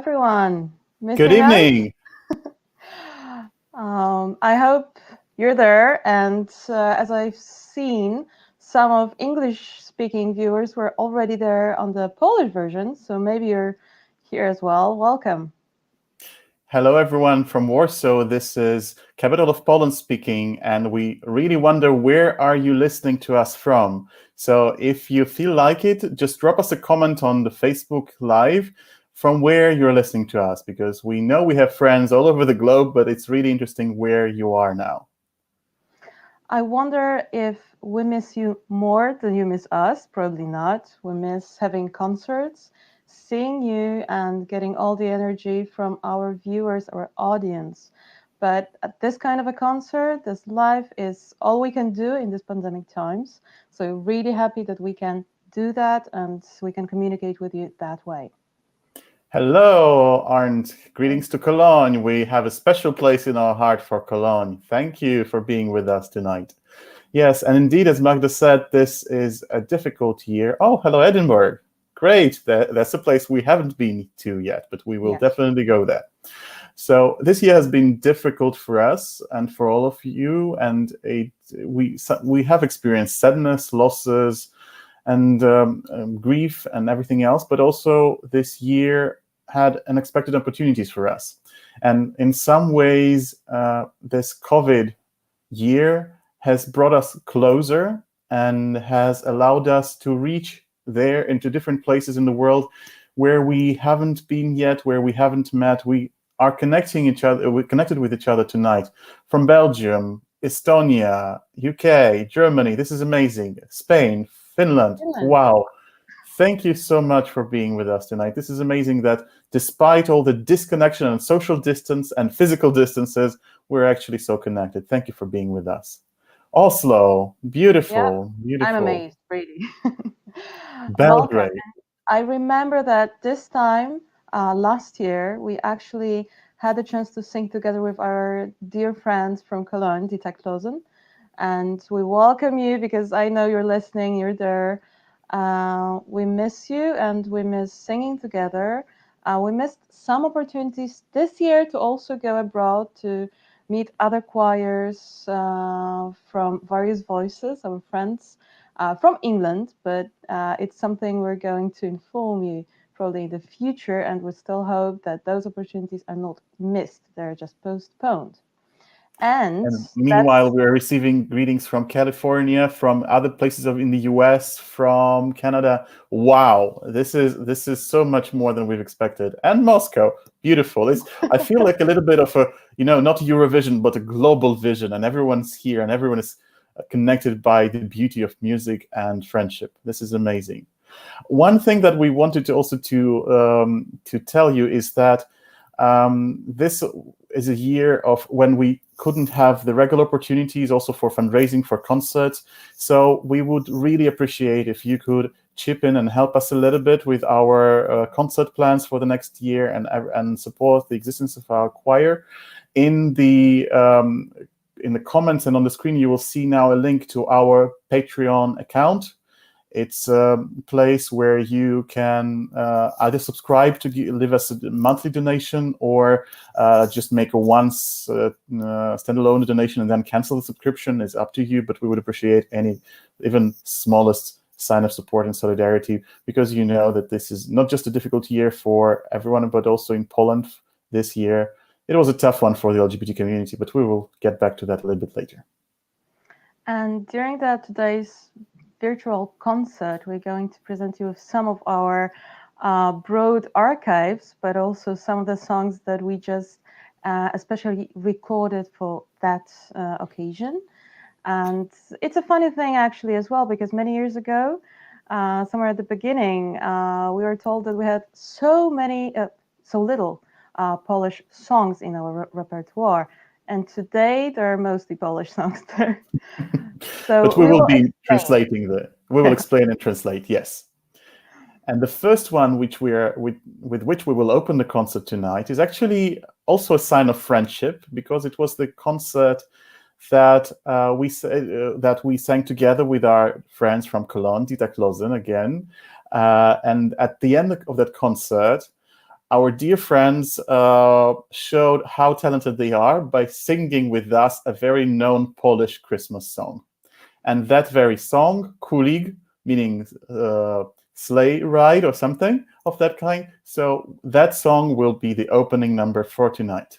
everyone. Good Missing us? evening. I hope you're there. And as I've seen, some of English-speaking viewers were already there on the Polish version, so maybe you're here as well. Welcome. Hello, everyone from Warsaw. This is capital of Poland speaking, and we really wonder where are you listening to us from. So if you feel like it, just drop us a comment on the Facebook Live from where you're listening to us, because we know we have friends all over the globe, but it's really interesting where you are now. I wonder if we miss you more than you miss us. Probably not. We miss having concerts, seeing you, and getting all the energy from our viewers, our audience. But at this kind of a concert, this live is all we can do in these pandemic times. So really happy that we can do that and we can communicate with you that way. Hello, Arndt. Greetings to Cologne. We have a special place in our heart for Cologne. Thank you for being with us tonight. Yes, and indeed, as Magda said, this is a difficult year. Oh, hello, Edinburgh. Great. That's a place we haven't been to yet, but we will definitely go there. So this year has been difficult for us and for all of you, and we have experienced sadness, losses, and grief and everything else, but also this year had unexpected opportunities for us. And in some ways, this COVID year has brought us closer and has allowed us to reach there into different places in the world where we haven't been yet, where we haven't met. We are connecting each other. We're connected with each other tonight from Belgium, Estonia, UK, Germany. This is amazing. Spain, Finland. Wow. Thank you so much for being with us tonight. This is amazing that despite all the disconnection and social distance and physical distances, we're actually so connected. Thank you for being with us. Oslo, beautiful, beautiful. I'm amazed, really. Belgrade. I remember that this time last year, we actually had the chance to sing together with our dear friends from Cologne, Die Klosen. And we welcome you because I know you're listening, you're there. We miss you and we miss singing together. We missed some opportunities this year to also go abroad to meet other choirs from various voices, our friends from England, but it's something we're going to inform you probably in the future, and we still hope that those opportunities are not missed, they're just postponed. And meanwhile, we're receiving greetings from California, from other places in the US, from Canada. Wow, this is so much more than we've expected. And Moscow, beautiful. I feel like a little bit of a, not Eurovision, but a global vision, and everyone's here and everyone is connected by the beauty of music and friendship. This is amazing. One thing that we wanted to also to tell you is that this is a year of when we couldn't have the regular opportunities also for fundraising, for concerts. So we would really appreciate if you could chip in and help us a little bit with our concert plans for the next year and support the existence of our choir. In the comments and on the screen, you will see now a link to our Patreon account. It's a place where you can either subscribe to leave us a monthly donation or just make a once standalone donation and then cancel the subscription. It's up to you, but we would appreciate any even smallest sign of support and solidarity, because you know that this is not just a difficult year for everyone, but also in Poland this year. It was a tough one for the LGBT community, but we will get back to that a little bit later. And during today's virtual concert, we're going to present you with some of our broad archives, but also some of the songs that we just especially recorded for that occasion. And it's a funny thing actually as well, because many years ago, somewhere at the beginning, we were told that we had so little Polish songs in our repertoire. And today there are mostly Polish songs there. So but we will be translating we will explain and translate, yes. And the first one with which we will open the concert tonight is actually also a sign of friendship, because it was the concert that we sang together with our friends from Cologne, Die Klosen again. And at the end of that concert, our dear friends showed how talented they are by singing with us a very known Polish Christmas song. And that very song, Kulig, meaning sleigh ride or something of that kind. So that song will be the opening number for tonight.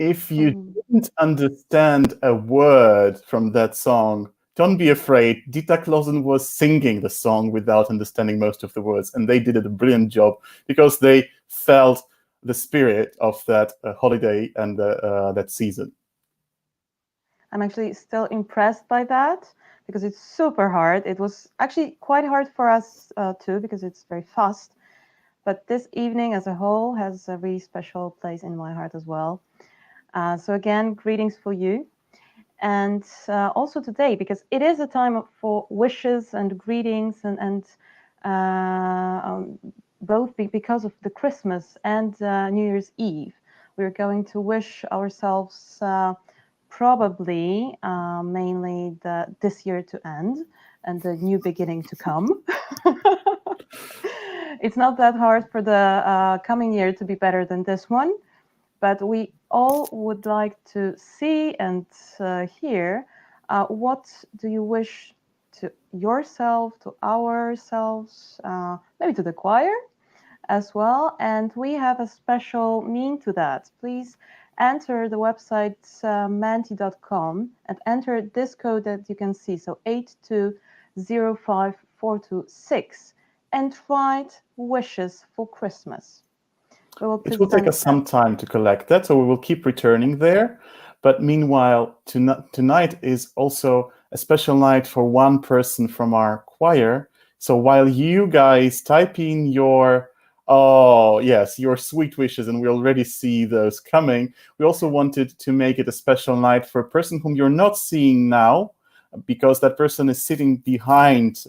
If you didn't understand a word from that song, don't be afraid. Dita Clausen was singing the song without understanding most of the words, and they did a brilliant job because they felt the spirit of that holiday and that season. I'm actually still impressed by that because it's super hard. It was actually quite hard for us too because it's very fast. But this evening as a whole has a really special place in my heart as well. So again, greetings for you. And also today, because it is a time for wishes and greetings and both because of the Christmas and New Year's Eve, we're going to wish ourselves probably mainly this year to end and the new beginning to come. It's not that hard for the coming year to be better than this one, but we all would like to see and hear what do you wish to yourself, to ourselves, maybe to the choir as well. And we have a special mean to that. Please enter the website menti.com and enter this code that you can see, so 8205426, and write wishes for Christmas. It will take us some time to collect that, so we will keep returning there. But meanwhile, tonight is also a special night for one person from our choir. So while you guys type in your sweet wishes, and we already see those coming, we also wanted to make it a special night for a person whom you're not seeing now, because that person is sitting behind,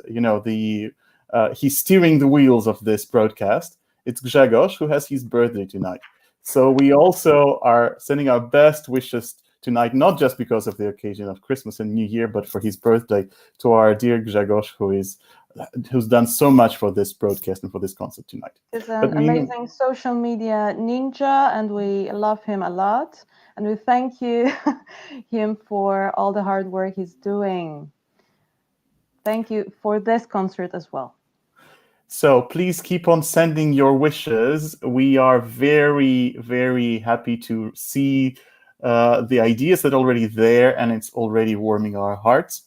he's steering the wheels of this broadcast. It's Grzegorz, who has his birthday tonight. So we also are sending our best wishes tonight, not just because of the occasion of Christmas and New Year, but for his birthday, to our dear Grzegorz, who's done so much for this broadcast and for this concert tonight. He's an amazing social media ninja, and we love him a lot. And we thank him for all the hard work he's doing. Thank you for this concert as well. So please keep on sending your wishes. We are very, very happy to see the ideas that are already there, and it's already warming our hearts.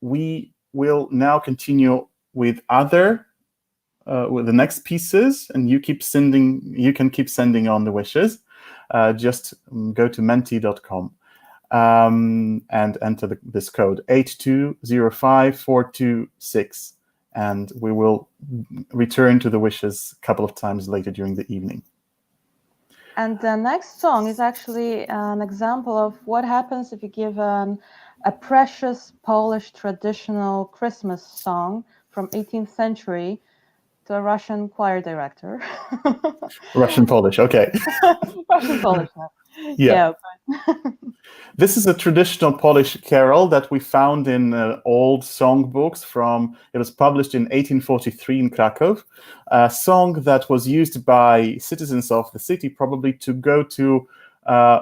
We will now continue with with the next pieces, and you can keep sending on the wishes. Just go to menti.com and enter this code 8205426. And we will return to the wishes a couple of times later during the evening. And the next song is actually an example of what happens if you give a precious Polish traditional Christmas song from 18th century to a Russian choir director. Russian-Polish, okay. Russian-Polish. Yeah. This is a traditional Polish carol that we found in old songbooks it was published in 1843 in Krakow, a song that was used by citizens of the city probably to go to,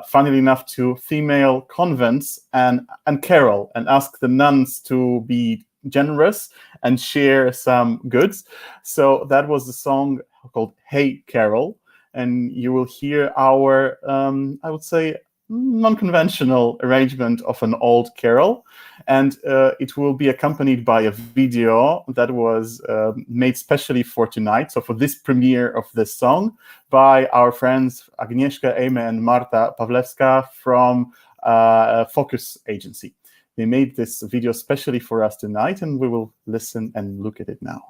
funnily enough, to female convents and carol and ask the nuns to be generous and share some goods. So that was the song called Hey Carol, and you will hear our, I would say, non-conventional arrangement of an old carol, and it will be accompanied by a video that was made specially for tonight, so for this premiere of this song, by our friends Agnieszka Ejme and Marta Pawlewska from Focus Agency. They made this video specially for us tonight, and we will listen and look at it now.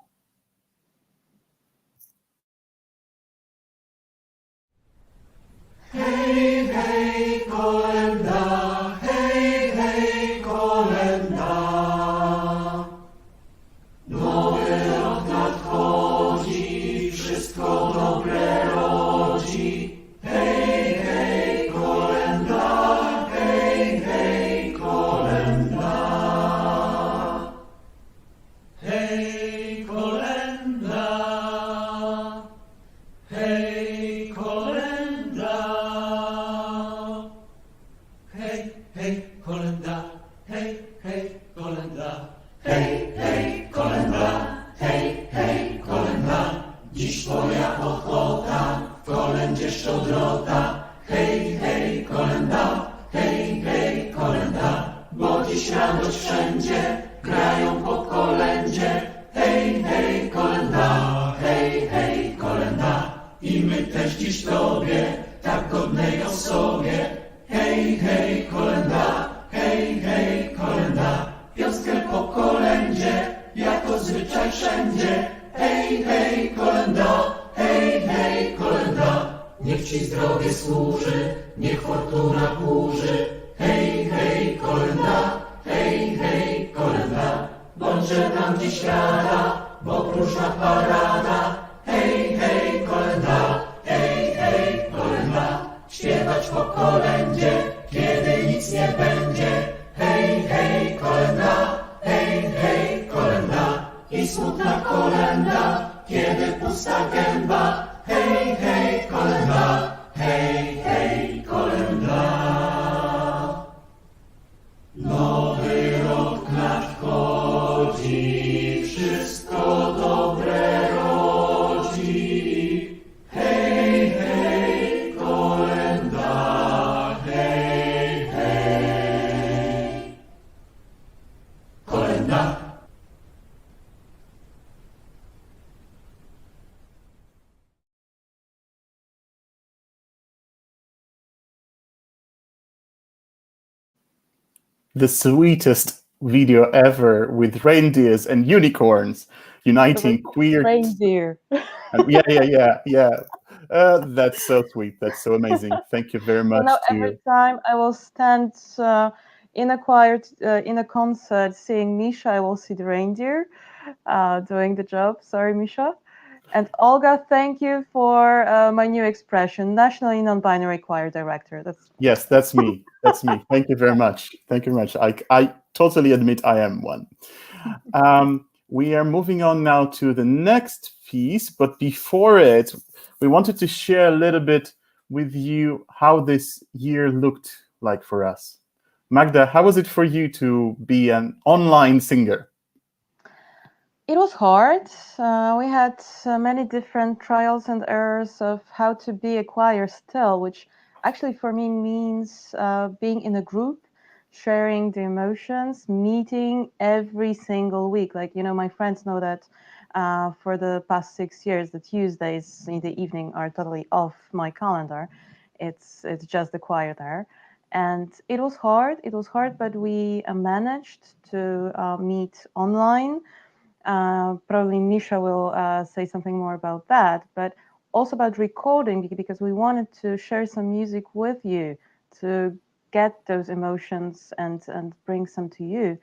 Hej, hej, kolenda, hej, hej, kolenda. Nowy rok nadchodzi, wszystko dobre rodzi. Hej, hej, kolenda, hej, hej, kolenda. Hej, kolenda, hej, kolenda. Hej, kolenda, hej, hej, kolenda. Hej, hej, kolenda, hej, hej, kolenda. Dziś twoja ochota, w kolędzie szczodrota. Hej, hej, kolenda, hej, hej, kolenda. Bo dziś radość wszędzie, grają po kolędzie. Hej, hej, kolenda, hej, hej, kolenda. I my też dziś tobie, tak godnej osobie. Hej, hej, kolenda, hej, hej, kolenda. Pioskę po kolędzie, jako zwyczaj wszędzie. Hej, hej, kolenda, hej, hej, kolenda. Niech ci zdrowie służy, niech fortuna burzy. Hej, hej, kolenda, hej, hej, kolenda. bądźże nam dziś rada, bo próżna parada. Hej, hej, kolenda, hej, hej, kolenda, śpiewać po kolędzie, kiedy nic nie będzie. Hej, hej, kolenda, hej, hej, kolenda, i smutna kolenda, kiedy pusta gęba. Hej, hej, kolenda, hej, hej, kolenda. Nowy rok nadchodzi, wszystko dobre rodzi. Hej, hej, kolenda, hej, hej, kolenda. The sweetest video ever, with reindeers and unicorns uniting queer. Reindeer. Yeah. That's so sweet. That's so amazing. Thank you very much. Now every time I will stand in a choir, in a concert, seeing Misza, I will see the reindeer doing the job. Sorry, Misza. And Olga, thank you for my new expression, nationally non-binary choir director. Yes, that's me. That's me. Thank you very much. Thank you very much. I totally admit I am one. We are moving on now to the next piece, but before it, we wanted to share a little bit with you how this year looked like for us. Magda, how was it for you to be an online singer? It was hard. We had many different trials and errors of how to be a choir still, which actually for me means being in a group, sharing the emotions, meeting every single week. Like, you know, my friends know that for the past 6 years, the Tuesdays in the evening are totally off my calendar. It's just the choir there. And it was hard, but we managed to meet online. Probably Misza will say something more about that, but also about recording, because we wanted to share some music with you to get those emotions and bring some to you.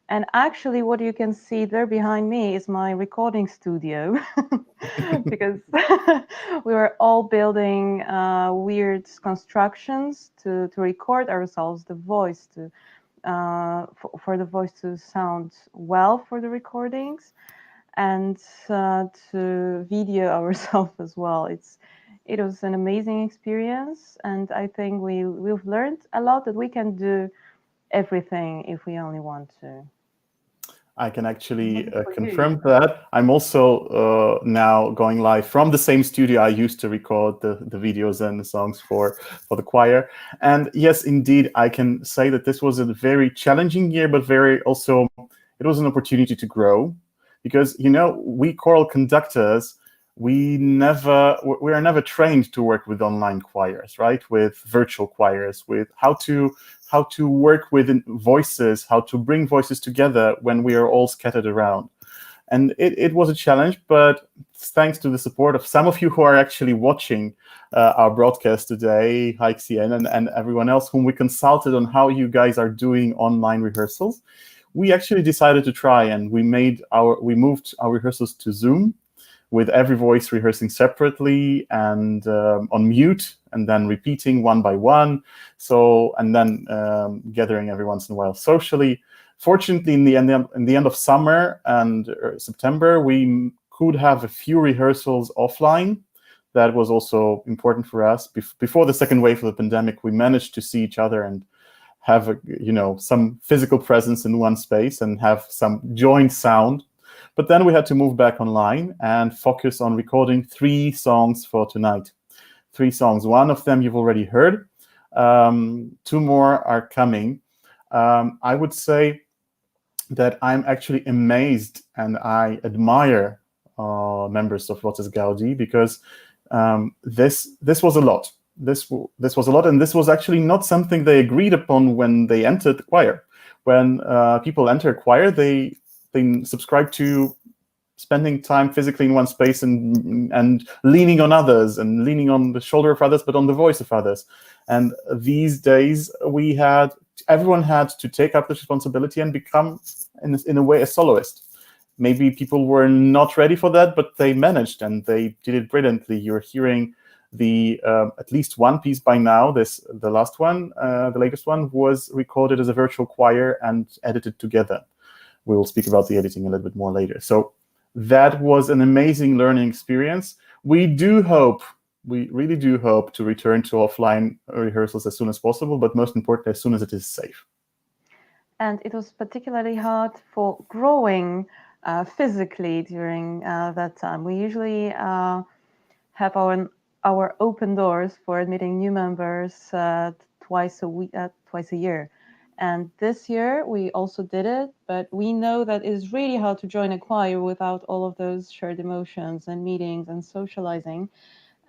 And actually what you can see there behind me is my recording studio, because we were all building weird constructions to record ourselves, the voice to for the voice to sound well for the recordings, and to video ourselves as well. It was an amazing experience, and I think we've learned a lot, that we can do everything if we only want to. I can actually confirm that. I'm also now going live from the same studio I used to record the videos and the songs for the choir. And yes, indeed, I can say that this was a very challenging year, but it was an opportunity to grow, because, you know, we choral conductors, we are never trained to work with online choirs, right? With virtual choirs, with how to work with voices, how to bring voices together when we are all scattered around. And it was a challenge, but thanks to the support of some of you who are actually watching our broadcast today, Haixian and everyone else whom we consulted on how you guys are doing online rehearsals, we actually decided to try, and we moved our rehearsals to Zoom, with every voice rehearsing separately and on mute, and then repeating one by one. So, and then gathering every once in a while socially. Fortunately, in the end of summer and September, we could have a few rehearsals offline. That was also important for us. Before the second wave of the pandemic, we managed to see each other and have some physical presence in one space and have some joint sound. But then we had to move back online and focus on recording 3 songs for tonight. 3 songs. One of them you've already heard. 2 more are coming. I would say that I'm actually amazed and I admire members of Voces Gaudii, because this was a lot. This was a lot, and this was actually not something they agreed upon when they entered the choir. When people enter a choir, they subscribe to spending time physically in one space and leaning on others, and leaning on the shoulder of others, but on the voice of others. And these days we had everyone had to take up this responsibility and become, in a way, a soloist. Maybe people were not ready for that, but they managed and they did it brilliantly. You're hearing the at least one piece by now. The last one, the latest one, was recorded as a virtual choir and edited together. We will speak about the editing a little bit more later. So that was an amazing learning experience. We really do hope to return to offline rehearsals as soon as possible, but most importantly, as soon as it is safe. And it was particularly hard for growing physically during that time. We usually have our open doors for admitting new members twice a year. And this year we also did it, but we know that it is really hard to join a choir without all of those shared emotions and meetings and socializing.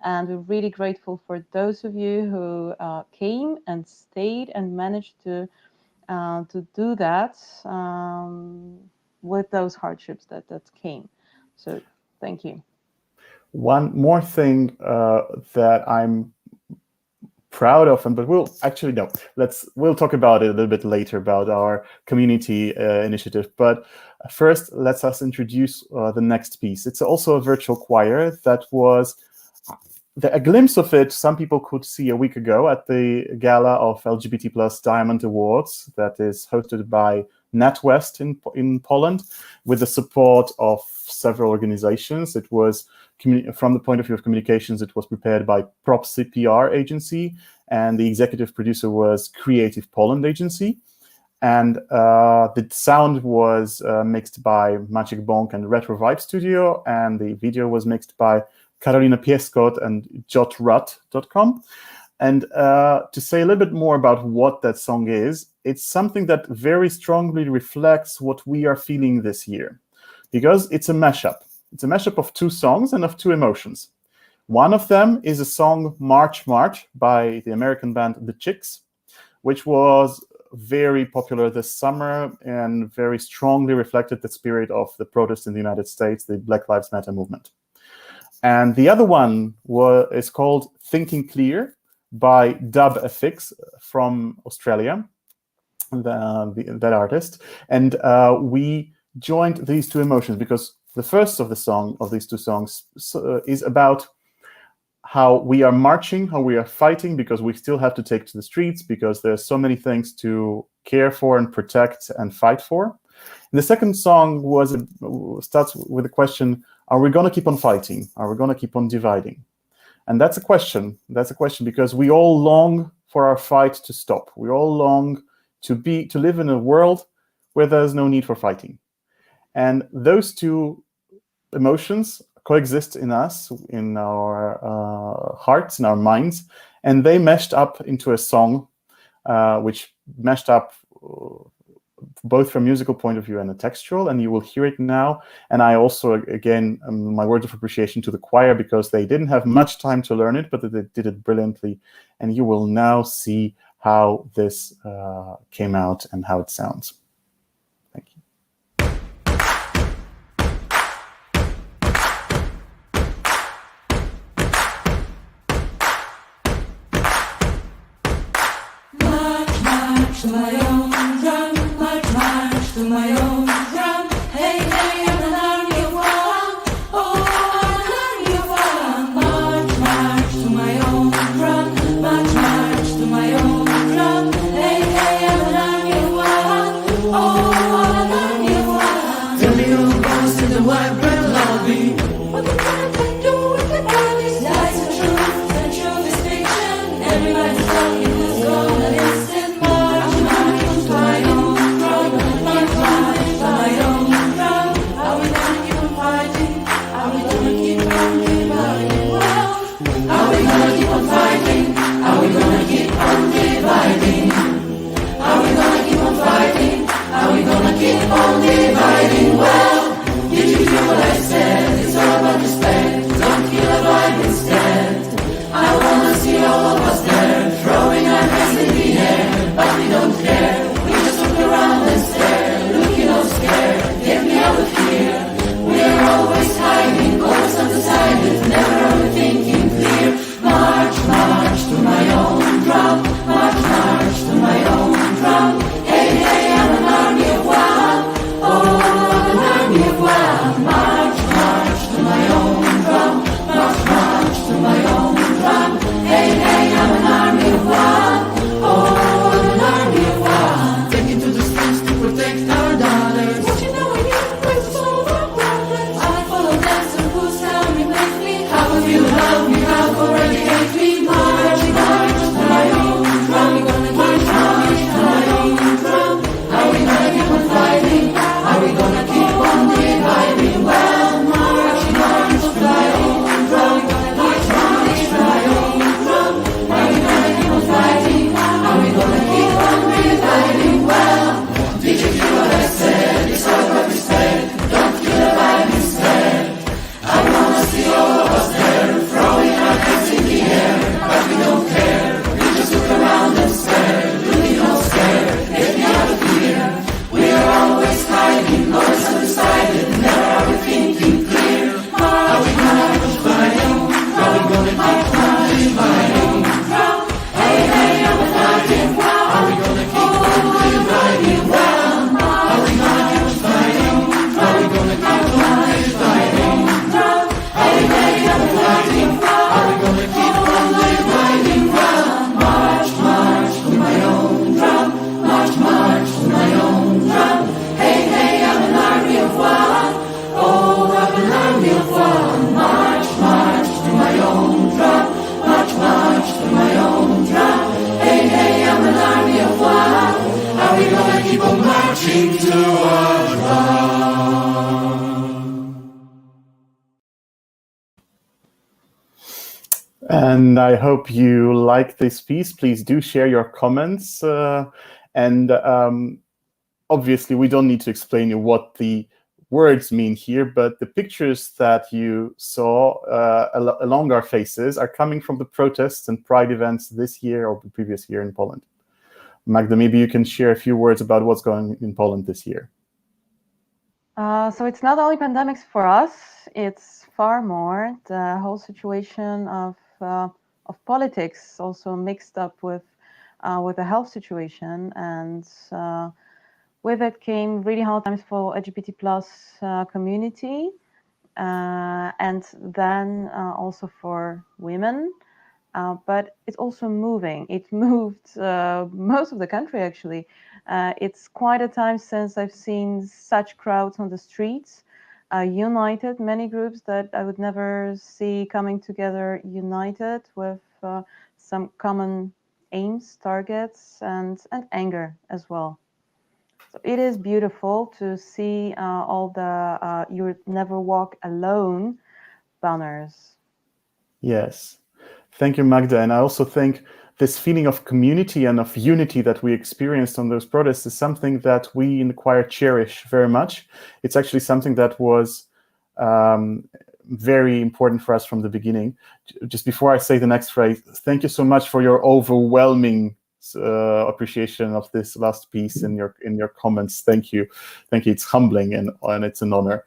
And we're really grateful for those of you who came and stayed and managed to do that with those hardships that came. So thank you. One more thing that I'm proud of, but we'll talk about it a little bit later about our community initiative. But first, let's us introduce the next piece. It's also a virtual choir that was a glimpse of it. Some people could see a week ago at the gala of LGBT+ Diamond Awards that is hosted by NatWest in Poland with the support of several organizations. It was, from the point of view of communications, it was prepared by Propsy PR agency, and the executive producer was Creative Poland agency. And the sound was mixed by Maciek Bąk and Retro Vibe Studio, and the video was mixed by Karolina Pieskot and jotrut.com. And to say a little bit more about what that song is, it's something that very strongly reflects what we are feeling this year, because it's a mashup. It's a mashup of two songs and of two emotions. One of them is a song, March, March, by the American band The Chicks, which was very popular this summer and very strongly reflected the spirit of the protests in the United States, the Black Lives Matter movement. And the other one is called Thinking Clear by Dub FX from Australia, that artist. And we joined these two emotions because the first of these two songs is about how we are marching, how we are fighting, because we still have to take to the streets, because there's so many things to care for and protect and fight for. And the second song starts with the question, are we going to keep on fighting? Are we going to keep on dividing? And that's a question. That's a question because we all long for our fight to stop. We all long to live in a world where there's no need for fighting. And those two emotions coexist in us, in our hearts, in our minds, and they meshed up into a song, which meshed up both from a musical point of view and a textual, and you will hear it now. And I also, again, my words of appreciation to the choir, because they didn't have much time to learn it, but they did it brilliantly. And you will now see how this came out and how it sounds. Thank you. March, march to my own drum. March, march to my own drum. Hey, hey, I'm an army of one. Oh, I'm an army of one. March, march to my own drum. March, march to my own drum. Hey, hey, I'm an army of one. Oh, I'm an army of one. Tell me who goes to the white bread lobby. What the fuck they do with the bodies? Lies and truth is fiction. Everybody's talking, who's gonna listen? March, march to my own drum. March, march to my own drum. Are we gonna keep on fighting? Are we gonna keep on dividing? Well, are we gonna keep on fighting? Are we gonna keep on dividing? Are we gonna keep on fighting? Are we gonna keep on dividing? Well, did you hear what I said? It's all about respect. Don't kill a vibe instead. I wanna see all of us there, throwing our hands in the air, but we don't care. We just look around and stare, looking all scared. Get me out of here. We are always hiding, always undecided, never are we thinking clear. March, march to my own drum. March, march to my own drum. And I hope you like this piece. Please do share your comments. Obviously, we don't need to explain you what the words mean here, but the pictures that you saw along our faces are coming from the protests and pride events this year or the previous year in Poland. Magda, maybe you can share a few words about what's going on in Poland this year. So it's not only pandemics for us, it's far more. The whole situation of politics also mixed up with the health situation, and with it came really hard times for LGBT plus community, and then also for women. But it's also moving. It moved most of the country, actually. It's quite a time since I've seen such crowds on the streets, united, many groups that I would never see coming together, united with some common aims, targets, and anger as well. So it is beautiful to see all the "You Never Walk Alone" banners. Yes. Thank you, Magda. And I also think this feeling of community and of unity that we experienced on those protests is something that we in the choir cherish very much. It's actually something that was very important for us from the beginning. Just before I say the next phrase, thank you so much for your overwhelming appreciation of this last piece in your comments. Thank you. It's humbling and it's an honor.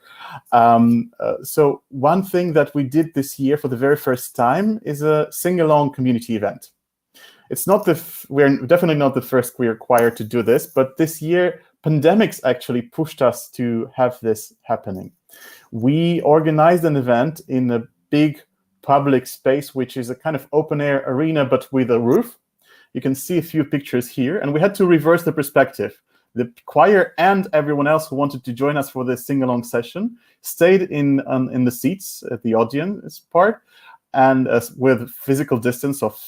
So one thing that we did this year for the very first time is a sing-along community event. It's not we're definitely not the first queer choir to do this, but this year pandemics actually pushed us to have this happening. We organized an event in a big public space, which is a kind of open air arena, but with a roof. You can see a few pictures here, and we had to reverse the perspective. The choir and everyone else who wanted to join us for this sing-along session stayed in the seats at the audience part, and with physical distance of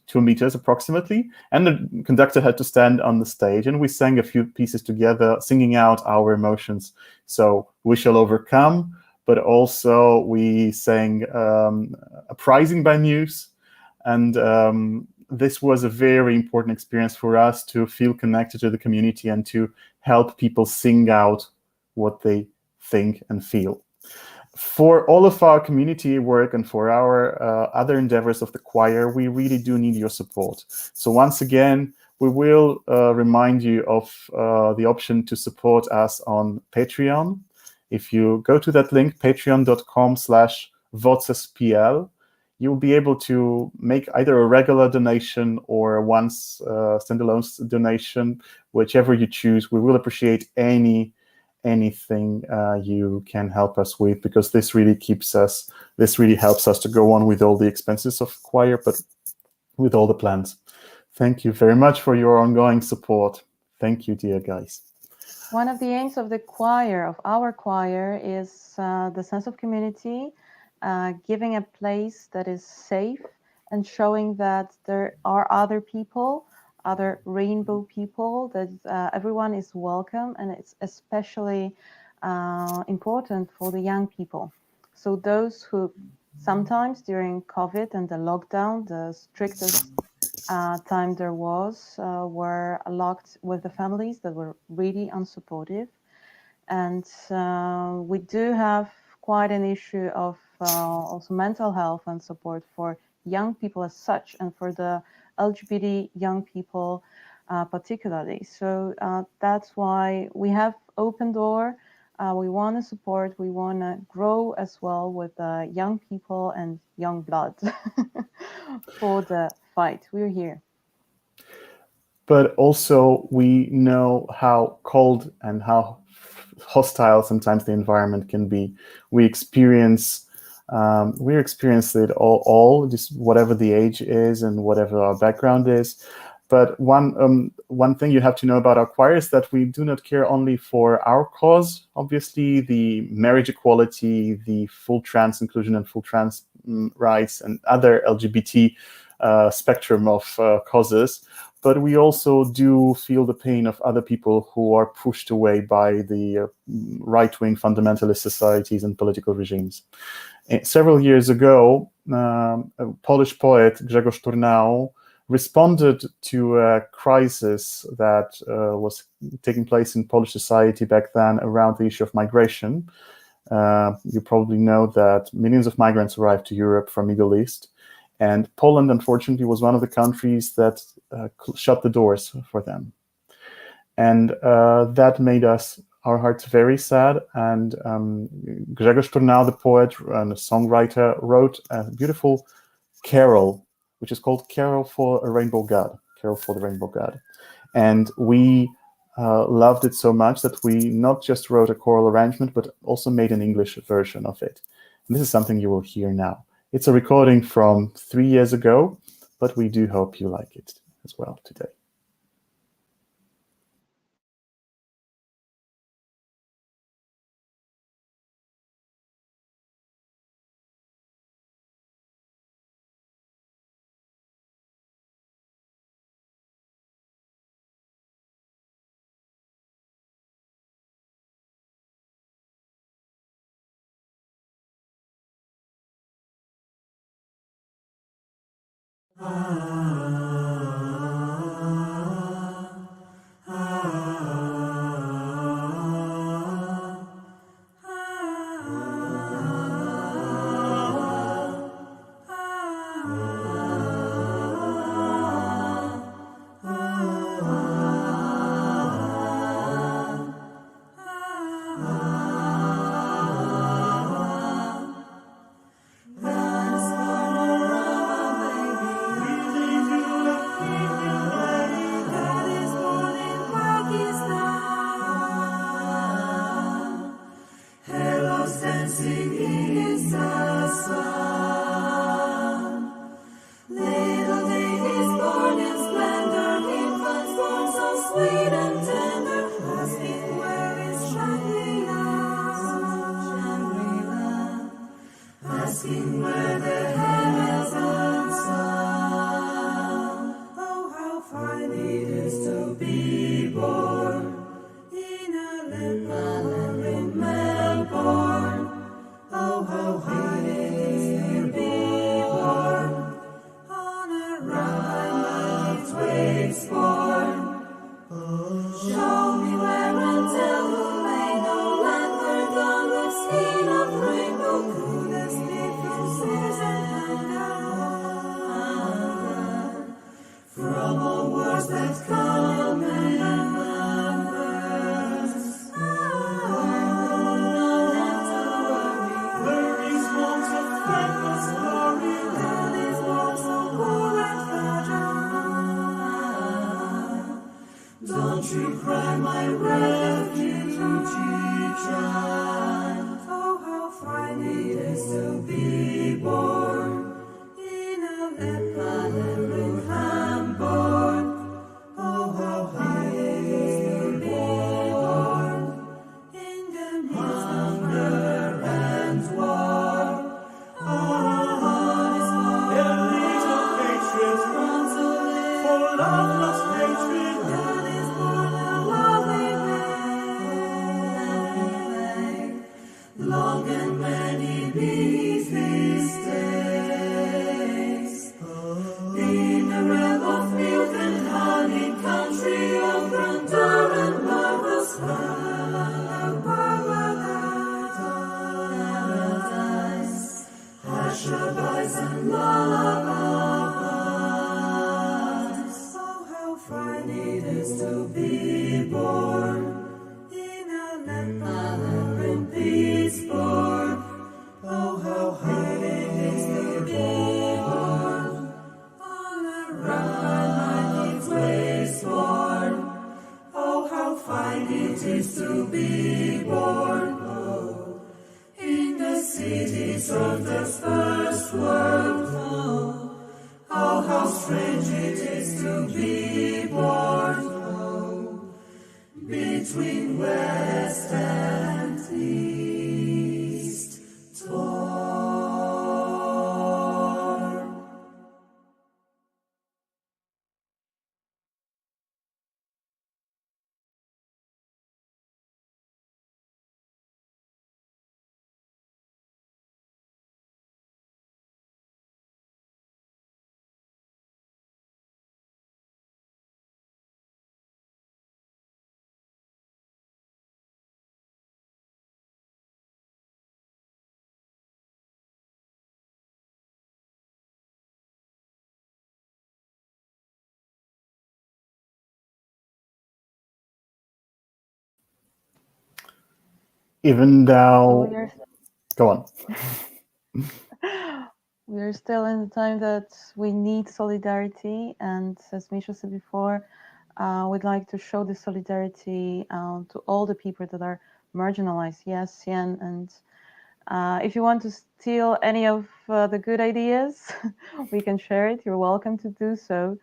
2 meters approximately, and the conductor had to stand on the stage, and we sang a few pieces together, singing out our emotions. So "We Shall Overcome," but also we sang "Uprising" by Muse, and this was a very important experience for us to feel connected to the community and to help people sing out what they think and feel. For all of our community work and for our other endeavors of the choir, we really do need your support. So once again, we will remind you of the option to support us on Patreon. If you go to that link, patreon.com/vocespl, you'll be able to make either a regular donation or a once standalone donation, whichever you choose. We will appreciate anything you can help us with, because this really helps us to go on with all the expenses of choir, but with all the plans. Thank you very much for your ongoing support. Thank you, dear guys. One of the aims of the choir, of our choir, is the sense of community, giving a place that is safe and showing that there are other people, other rainbow people, that everyone is welcome, and it's especially important for the young people. So those who sometimes during COVID and the lockdown, the strictest time there was, were locked with the families that were really unsupportive. And we do have quite an issue of also mental health and support for young people as such, and for the LGBT young people particularly. So that's why we have open door. We want to support, we want to grow as well with young people and young blood for the fight. We're here. But also we know how cold and how hostile sometimes the environment can be. We experience it all, just whatever the age is and whatever our background is. But one thing you have to know about our choir is that we do not care only for our cause. Obviously, the marriage equality, the full trans inclusion and full trans rights, and other LGBT spectrum of causes. but we also do feel the pain of other people who are pushed away by the right-wing fundamentalist societies and political regimes. Several years ago, a Polish poet, Grzegorz Turnau, responded to a crisis that was taking place in Polish society back then around the issue of migration. You probably know that millions of migrants arrived to Europe from Middle East, and Poland, unfortunately, was one of the countries that shut the doors for them. And that made our hearts very sad. And Grzegorz Turnau, the poet and a songwriter, wrote a beautiful carol, which is called Carol for a Rainbow God, Carol for the Rainbow God. And we loved it so much that we not just wrote a choral arrangement, but also made an English version of it. And this is something you will hear now. It's a recording from 3 years ago, but we do hope you like it as well today. Between West and Even though, go on. We're still in the time that we need solidarity, and as Misza said before, we'd like to show this solidarity to all the people that are marginalized. Yes, Yen, and if you want to steal any of the good ideas, we can share it. You're welcome to do so.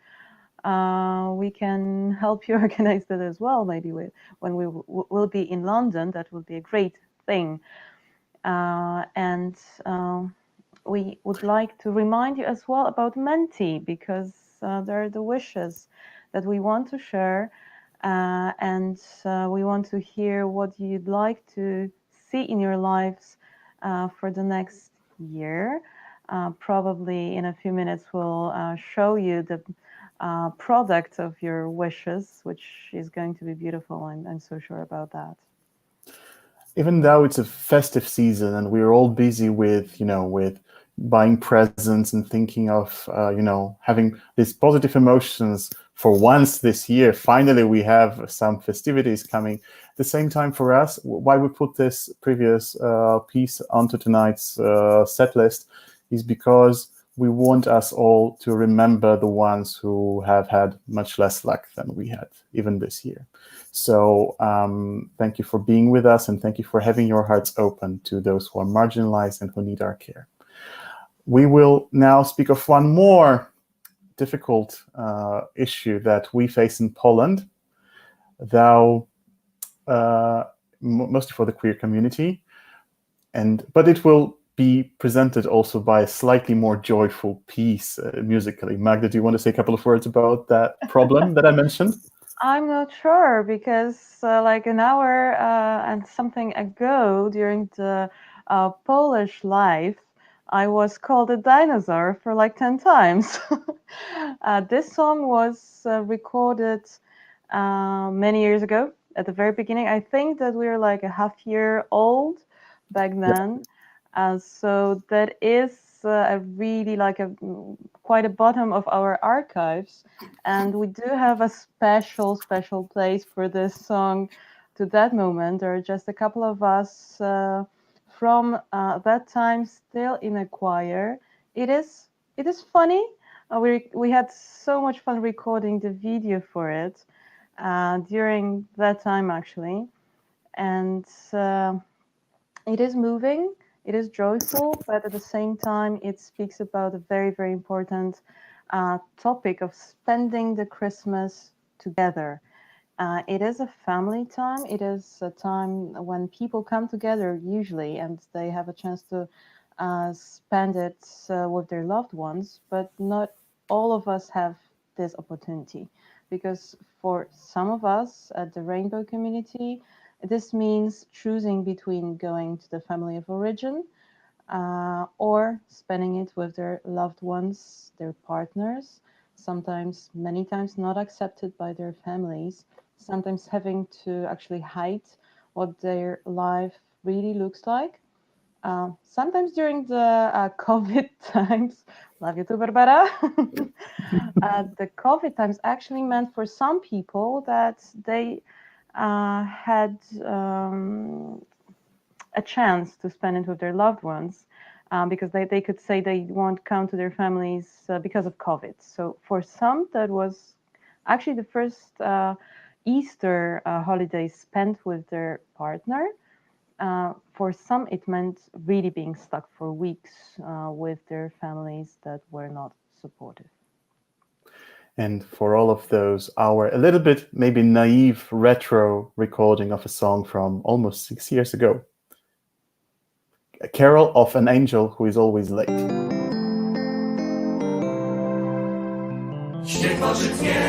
We can help you organize that as well. Maybe when we will be in London, that will be a great thing. We would like to remind you as well about Menti, because they're the wishes that we want to share, and we want to hear what you'd like to see in your lives for the next year. Probably in a few minutes we'll show you the product of your wishes, which is going to be beautiful. I'm so sure about that. Even though it's a festive season and we're all busy with, with buying presents and thinking of, having these positive emotions for once this year, finally we have some festivities coming. At the same time, for us, why we put this previous piece onto tonight's set list is because we want us all to remember the ones who have had much less luck than we had, even this year. So thank you for being with us, and thank you for having your hearts open to those who are marginalized and who need our care. We will now speak of one more difficult issue that we face in Poland, though mostly for the queer community, but it will be presented also by a slightly more joyful piece musically. Magda, do you want to say a couple of words about that problem that I mentioned? I'm not sure, because like an hour and something ago during the Polish live, I was called a dinosaur for like 10 times. This song was recorded many years ago at the very beginning. I think that we were like a half year old back then. So that is a really like quite a bottom of our archives, and we do have a special place for this song to that moment. There are just a couple of us from that time still in a choir. It is funny. We had so much fun recording the video for it during that time actually, and it is moving. It is joyful, but at the same time, it speaks about a very, very important topic of spending the Christmas together. It is a family time. It is a time when people come together usually, and they have a chance to spend it with their loved ones. But not all of us have this opportunity, because for some of us at the Rainbow community, this means choosing between going to the family of origin or spending it with their loved ones, their partners, sometimes, many times not accepted by their families, sometimes having to actually hide what their life really looks like. Sometimes during the COVID times, love you too, Barbara. The COVID times actually meant for some people that they had a chance to spend it with their loved ones, because they could say they won't come to their families because of COVID. So for some, that was actually the first Easter holiday spent with their partner. For some, it meant really being stuck for weeks with their families that were not supportive. And for all of those, our a little bit maybe naive retro recording of a song from almost 6 years ago. A Carol of an Angel Who Is Always Late. Śnieg oczy tnie,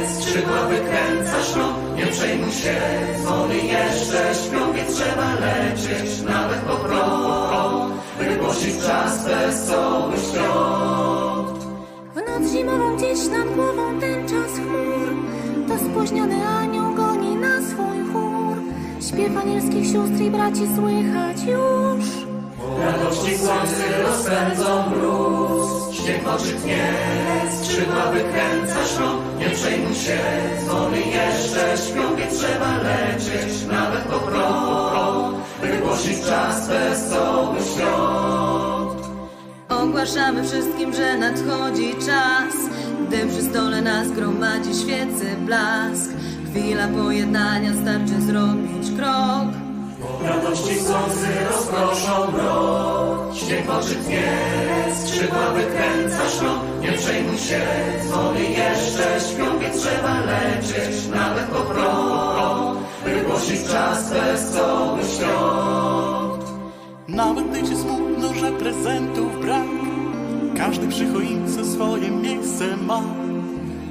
skrzydła wykręca szną. Nie przejmuj się, dzwony jeszcze śpią, więc trzeba lecieć nawet po prąd, wygłosić czas wesoły świąt. W noc zimową gdzieś nad głową ten czas chmur, to spóźniony anioł goni na swój chór. Śpiew anielskich sióstr i braci słychać już. Radości słońcy rozpędzą mróz, śnieg oczy tnie, skrzydła wykręca szron. Nie przejmuj się, dzwony jeszcze śpią, więc trzeba lecieć, nawet po prąd, wygłosić czas wesoły świąt. Ogłaszamy wszystkim, że nadchodzi czas, gdy przy stole nas gromadzi świecy blask. Chwila pojednania, starczy zrobić krok. Radości słońcy rozproszą mrok, śnieg oczy tnie, skrzydła wykręca szron. Nie przejmuj się, dzwony jeszcze śpią, więc trzeba lecieć, nawet po prąd, wygłosić czas wesoły świąt. Nawet gdy ci smutno, że prezentów brak, każdy przy choince swoje miejsce ma.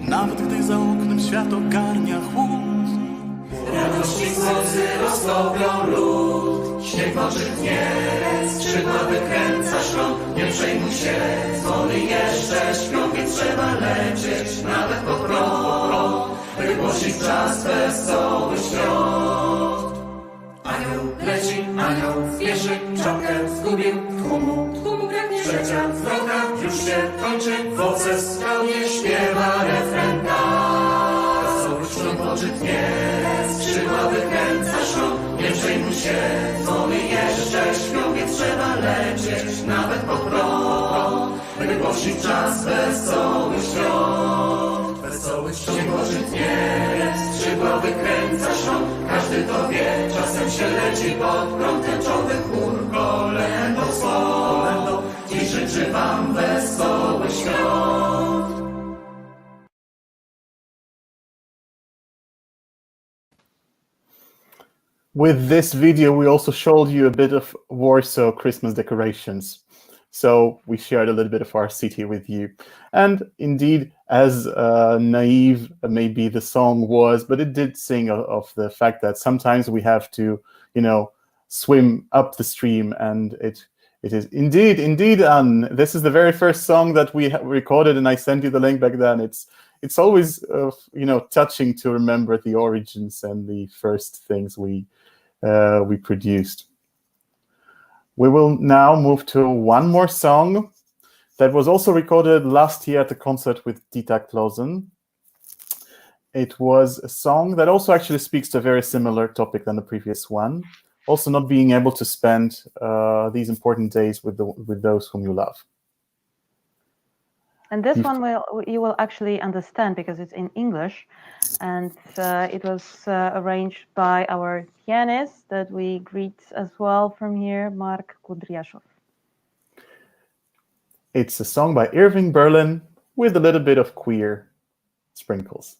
Nawet gdy za oknem świat ogarnia chłód, Radości słońcy roztopią lód, śnieg oczy tnie, skrzydła wykręca szron. Nie przejmuj się, dzwony jeszcze śpią, więc trzeba lecieć, nawet po prąd, wygłosić czas wesoły świąt. Anioł leci, anioł spieszy, czapkę zgubił, tłumu braknie, trzecia zwrotka już się kończy. Voces Gaudii śpiewa refrenka, wesoły świąt oczy tnie, skrzydła wykręca szron. Nie przejmuj się, dzwony jeszcze śpią, więc trzeba lecieć, nawet po prąd, wygłosić czas wesoły świąt. Wesoły śnieg oczy tnie, skrzydła wykręca szron. Każdy to wie, czasem się leci pod prąd. Tęczowy chór kolędą swą, dziś życzy wam wesoły świąt. With this video, we also showed you a bit of Warsaw Christmas decorations. So we shared a little bit of our city with you. And indeed, as naive maybe the song was, but it did sing of the fact that sometimes we have to, swim up the stream. And it is indeed, this is the very first song that we recorded, and I sent you the link back then. It's always, touching to remember the origins and the first things we produced. We will now move to one more song that was also recorded last year at the concert with Dieter Klausen. It was a song that also actually speaks to a very similar topic than the previous one. Also not being able to spend these important days with those whom you love. And this one you will actually understand because it's in English, and it was arranged by our pianist that we greet as well from here, Mark Kudryashov. It's a song by Irving Berlin with a little bit of queer sprinkles.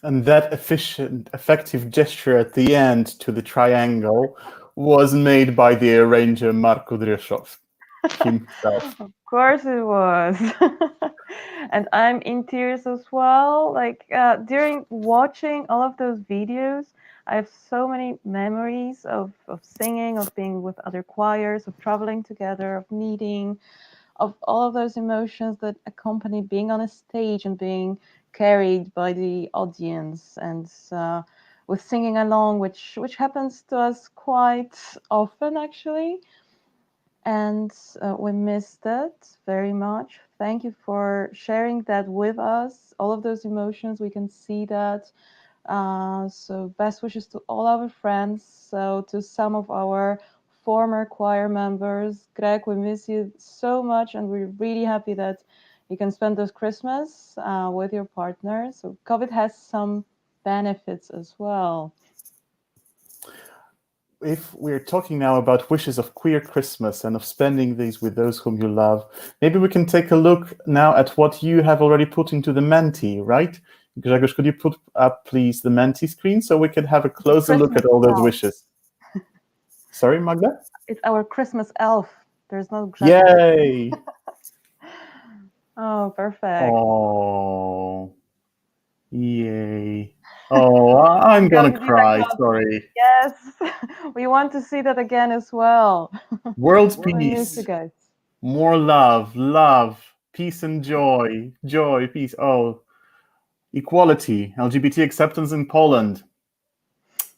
And that efficient, effective gesture at the end to the triangle was made by the arranger Marko Dreshow himself. Of course it was. And I'm in tears as well. Like during watching all of those videos, I have so many memories of singing, of being with other choirs, of traveling together, of meeting, of all of those emotions that accompany being on a stage and being carried by the audience, and with singing along, which happens to us quite often actually. And we missed it very much. Thank you for sharing that with us. All of those emotions, we can see that. So best wishes to all our friends. So to some of our former choir members, Greg, we miss you so much, and we're really happy that you can spend this Christmas with your partner. So COVID has some benefits as well. If we're talking now about wishes of queer Christmas and of spending these with those whom you love, maybe we can take a look now at what you have already put into the Menti, right? Grzegorz, could you put up, please, the Menti screen so we can have a closer look at all those wishes? Sorry, Magda? It's our Christmas elf. There's no Grzegorz. Yay! Oh, perfect. Oh, yay. Oh, I'm gonna cry, sorry. Yes, we want to see that again as well. World We miss peace, you guys. more love, peace and joy, peace. Oh, equality, LGBT acceptance in Poland,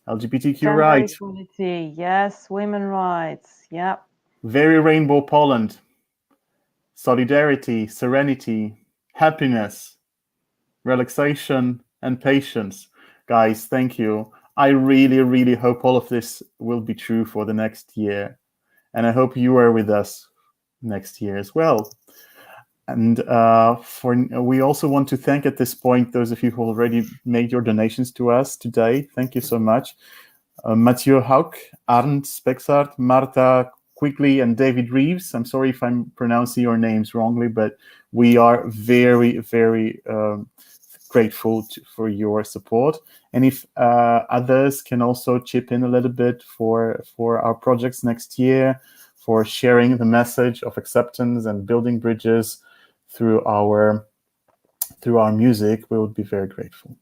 LGBTQ Gender rights, equality, yes, women rights, yeah. very rainbow Poland, solidarity, serenity, happiness, relaxation, and patience. Guys, thank you. I really, really hope all of this will be true for the next year. And I hope you are with us next year as well. And we also want to thank at this point those of you who already made your donations to us today. Thank you so much. Mathieu Hauk, Arndt Spexart, Marta Quigley, and David Reeves. I'm sorry if I'm pronouncing your names wrongly, but we are very, very grateful for your support. And if others can also chip in a little bit for our projects next year, for sharing the message of acceptance and building bridges through our music, we would be very grateful.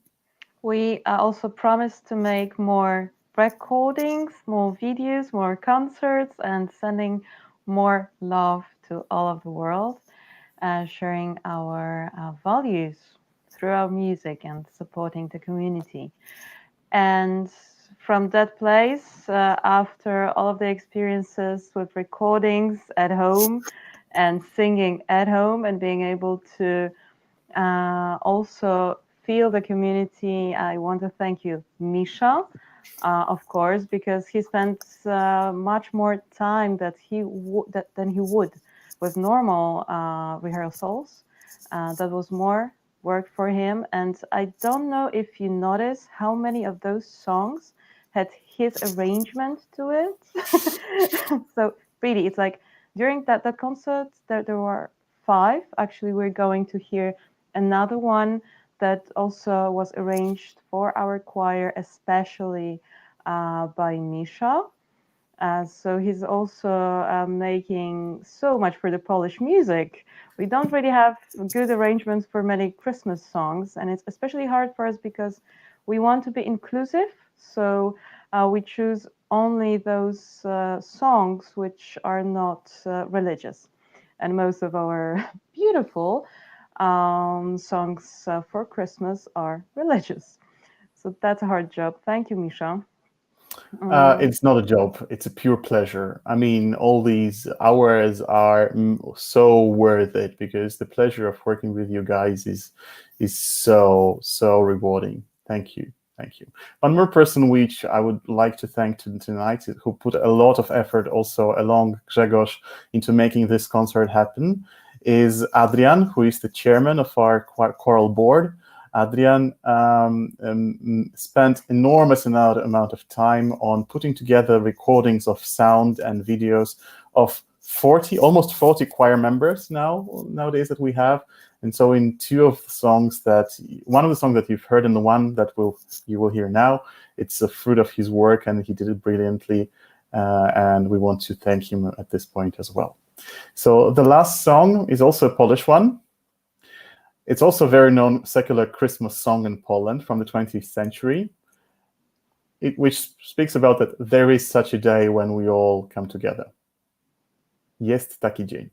We also promise to make more recordings, more videos, more concerts, and sending more love to all of the world, sharing our values through our music and supporting the community. And from that place, after all of the experiences with recordings at home and singing at home and being able to also feel the community, I want to thank you, Misza, of course, because he spent much more time than he would with normal rehearsals. That was more work for him, and I don't know if you notice how many of those songs had his arrangement to it. So really, it's like during that concert, there were 5. Actually, we're going to hear another one that also was arranged for our choir, especially by Misza. So he's also making so much for the Polish music. We don't really have good arrangements for many Christmas songs, and it's especially hard for us because we want to be inclusive. So we choose only those songs which are not religious. And most of our beautiful songs for Christmas are religious. So that's a hard job. Thank you, Misza. It's not a job. It's a pure pleasure. I mean, all these hours are so worth it because the pleasure of working with you guys is so rewarding. Thank you. Thank you. One more person which I would like to thank tonight, who put a lot of effort also along Grzegorz into making this concert happen, is Adrian, who is the chairman of our choral board. Adrian spent enormous amount of time on putting together recordings of sound and videos of almost 40 choir members nowadays that we have, And so in one of the songs that you've heard and the one that you will hear now, it's a fruit of his work, and he did it brilliantly. And we want to thank him at this point as well. So the last song is also a Polish one. It's also a very known secular Christmas song in Poland from the 20th century, which speaks about that there is such a day when we all come together. Jest taki dzień.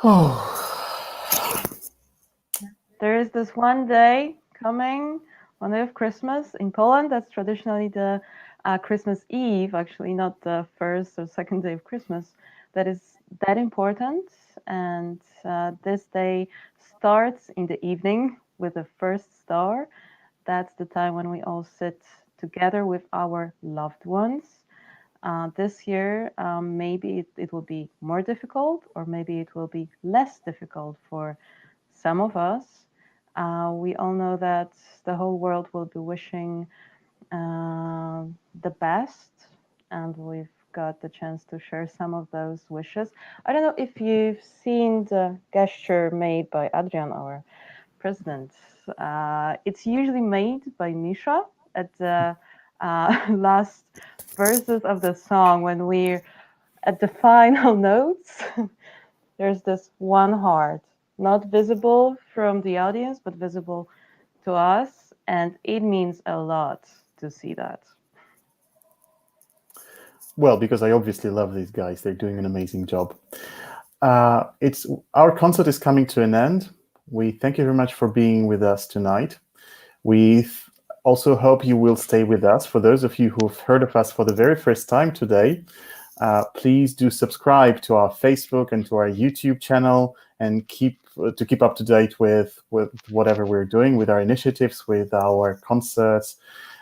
Oh. There is this one day coming, one day of Christmas in Poland. That's traditionally the Christmas Eve, actually not the first or second day of Christmas. That is that important. And this day starts in the evening with the first star. That's the time when we all sit together with our loved ones. This year, maybe it will be more difficult, or maybe it will be less difficult for some of us. We all know that the whole world will be wishing the best, and we've got the chance to share some of those wishes. I don't know if you've seen the gesture made by Adrian, our president. It's usually made by Misza at the last verses of the song, when we're at the final notes. There's this one heart, not visible from the audience, but visible to us, and it means a lot to see that. Well, because I obviously love these guys. They're doing an amazing job. Our concert is coming to an end. We thank you very much for being with us tonight. We also hope you will stay with us. For those of you who have heard of us for the very first time today, please do subscribe to our Facebook and to our YouTube channel, and keep up to date with whatever we're doing, with our initiatives, with our concerts,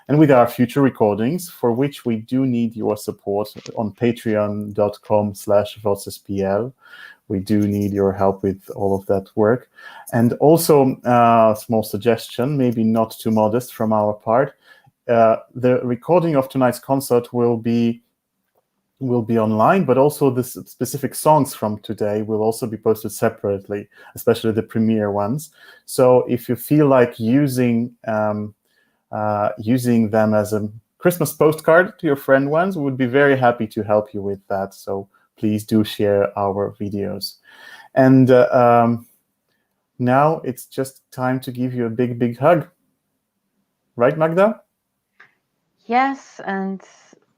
and with our future recordings, for which we do need your support on patreon.com/vocespl. We do need your help with all of that work. And also, a small suggestion, maybe not too modest from our part, the recording of tonight's concert will be online, but also the specific songs from today will also be posted separately, especially the premiere ones. So if you feel like using them as a Christmas postcard to your friend ones, we would be very happy to help you with that. So please do share our videos. And now it's just time to give you a big, big hug. Right, Magda? Yes, and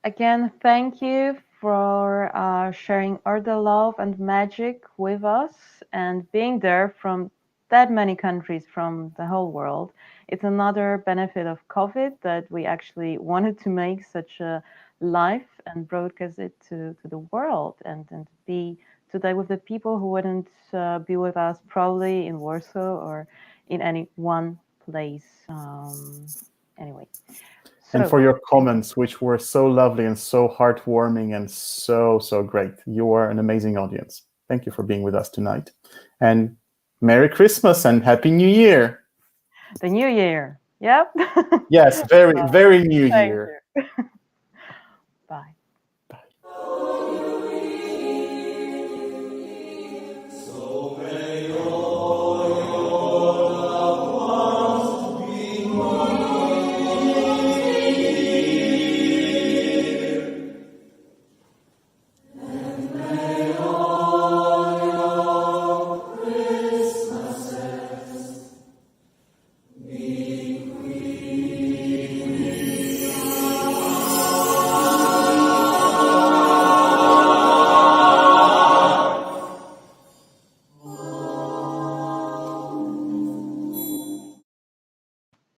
again, thank you for sharing all the love and magic with us and being there from that many countries from the whole world. It's another benefit of COVID that we actually wanted to make such a live and broadcast it to the world and be today with the people who wouldn't be with us probably in Warsaw or in any one place. Anyway. And for your comments, which were so lovely and so heartwarming and so great. You are an amazing audience. Thank you for being with us tonight. And Merry Christmas and Happy New Year. The New Year. Yep. Yes, very, very New Year. Thank you.